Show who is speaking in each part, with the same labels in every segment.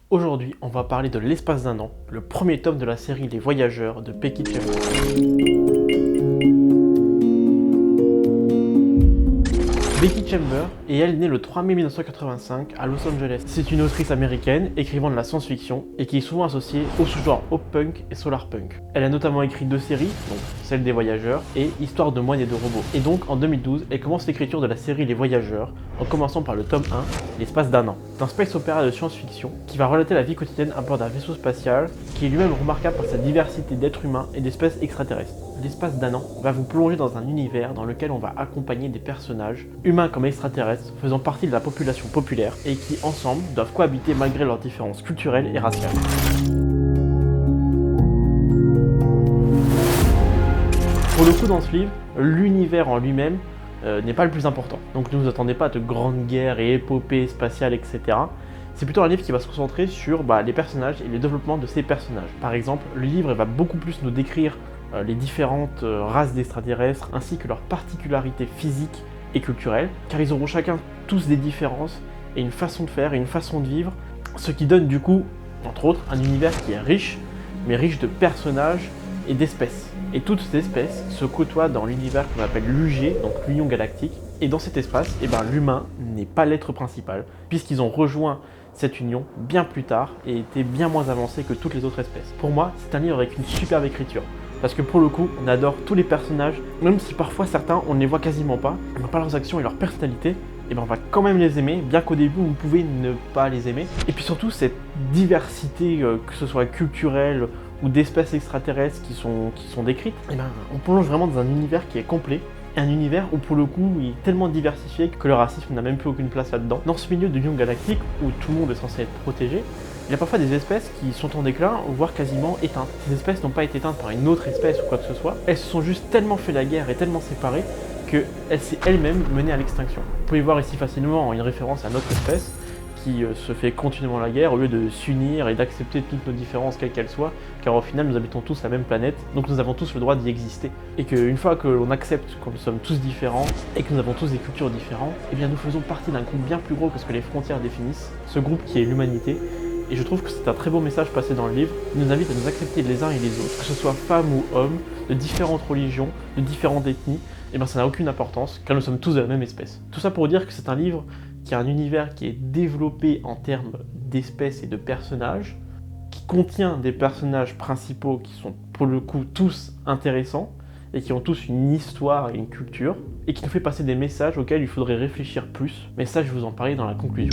Speaker 1: Aujourd'hui, on va parler de L'espace d'un an, le premier tome de la série Les Voyageurs de Becky Chambers. Becky Chambers est elle née le 3 mai 1985 à Los Angeles. C'est une autrice américaine écrivant de la science-fiction et qui est souvent associée au sous-genre pop-punk et solar-punk. Elle a notamment écrit 2 séries, donc celle des Voyageurs et Histoire de moines et de robots. Et donc en 2012, elle commence l'écriture de la série Les Voyageurs en commençant par le tome 1, L'espace d'un an. C'est un space opéra de science-fiction qui va relater la vie quotidienne à bord d'un vaisseau spatial qui est lui-même remarquable par sa diversité d'êtres humains et d'espèces extraterrestres. L'espace d'un an va vous plonger dans un univers dans lequel on va accompagner des personnages, humains comme extraterrestres, faisant partie de la population populaire et qui, ensemble, doivent cohabiter malgré leurs différences culturelles et raciales. Pour le coup, dans ce livre, l'univers en lui-même n'est pas le plus important. Donc ne vous attendez pas à de grandes guerres et épopées spatiales, etc. C'est plutôt un livre qui va se concentrer sur les personnages et le développement de ces personnages. Par exemple, le livre va beaucoup plus nous décrire les différentes races d'extraterrestres ainsi que leurs particularités physiques et culturelles, car ils auront chacun tous des différences et une façon de faire et une façon de vivre, ce qui donne du coup, entre autres, un univers qui est riche, mais riche de personnages et d'espèces. Et toutes ces espèces se côtoient dans l'univers qu'on appelle l'UG, donc l'Union Galactique, et dans cet espace, l'humain n'est pas l'être principal, puisqu'ils ont rejoint cette union bien plus tard et étaient bien moins avancés que toutes les autres espèces. Pour moi, c'est un livre avec une superbe écriture. Parce que pour le coup, on adore tous les personnages, même si parfois certains, on ne les voit quasiment pas, par leurs actions et leur personnalité, on va quand même les aimer, bien qu'au début, vous pouvez ne pas les aimer. Et puis surtout, cette diversité, que ce soit culturelle ou d'espèces extraterrestres qui sont décrites, on plonge vraiment dans un univers qui est complet. Un univers où pour le coup il est tellement diversifié que le racisme n'a même plus aucune place là-dedans. Dans ce milieu de l'Union Galactique où tout le monde est censé être protégé, il y a parfois des espèces qui sont en déclin, voire quasiment éteintes. Ces espèces n'ont pas été éteintes par une autre espèce ou quoi que ce soit, elles se sont juste tellement fait la guerre et tellement séparées qu'elles s'est elle-même menée à l'extinction. Vous pouvez voir ici facilement une référence à notre espèce qui se fait continuellement la guerre au lieu de s'unir et d'accepter toutes nos différences quelles qu'elles soient, car au final nous habitons tous la même planète, donc nous avons tous le droit d'y exister. Et qu'une fois que l'on accepte que nous sommes tous différents et que nous avons tous des cultures différentes, nous faisons partie d'un groupe bien plus gros que ce que les frontières définissent, ce groupe qui est l'humanité. Et je trouve que c'est un très beau message passé dans le livre. Il nous invite à nous accepter les uns et les autres, que ce soit femmes ou hommes, de différentes religions, de différentes ethnies, ça n'a aucune importance, car nous sommes tous de la même espèce. Tout ça pour dire que c'est un livre qui a un univers qui est développé en termes d'espèces et de personnages, qui contient des personnages principaux qui sont pour le coup tous intéressants, et qui ont tous une histoire et une culture, et qui nous fait passer des messages auxquels il faudrait réfléchir plus, mais ça je vous en parlais dans la conclusion.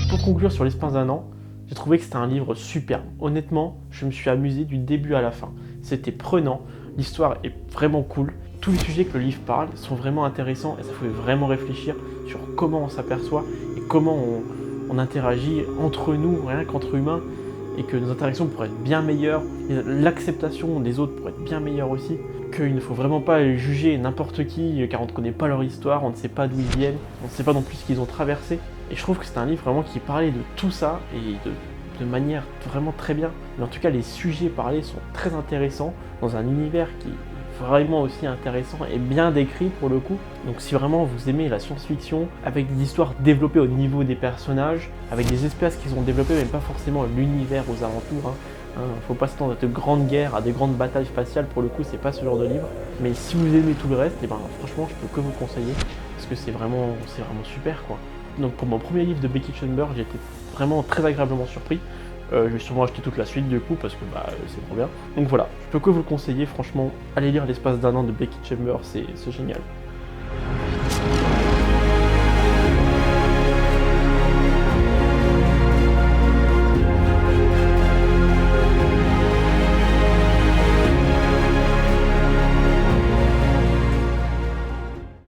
Speaker 1: Pour conclure sur L'espace d'un an, j'ai trouvé que c'était un livre superbe. Honnêtement, je me suis amusé du début à la fin. C'était prenant, l'histoire est vraiment cool. Tous les sujets que le livre parle sont vraiment intéressants et ça fait vraiment réfléchir sur comment on s'aperçoit et comment on interagit entre nous, rien qu'entre humains, et que nos interactions pourraient être bien meilleures, l'acceptation des autres pourrait être bien meilleure aussi, qu'il ne faut vraiment pas juger n'importe qui car on ne connaît pas leur histoire, on ne sait pas d'où ils viennent, on ne sait pas non plus ce qu'ils ont traversé. Et je trouve que c'est un livre vraiment qui parlait de tout ça et de manière vraiment très bien. Mais en tout cas, les sujets parlés sont très intéressants dans un univers qui est vraiment aussi intéressant et bien décrit pour le coup. Donc si vraiment vous aimez la science-fiction, avec des histoires développées au niveau des personnages, avec des espèces qui sont développées, mais pas forcément l'univers aux alentours, faut pas s'attendre à de grandes guerres, à des grandes batailles spatiales, pour le coup c'est pas ce genre de livre. Mais si vous aimez tout le reste, franchement je peux que vous le conseiller, parce que c'est vraiment super quoi. Donc pour mon premier livre de Becky Chambers, j'ai été vraiment très agréablement surpris. Je vais sûrement acheter toute la suite du coup parce que c'est trop bien. Donc voilà, je peux que vous le conseiller, franchement, allez lire L'espace d'un an de Becky Chambers, c'est génial.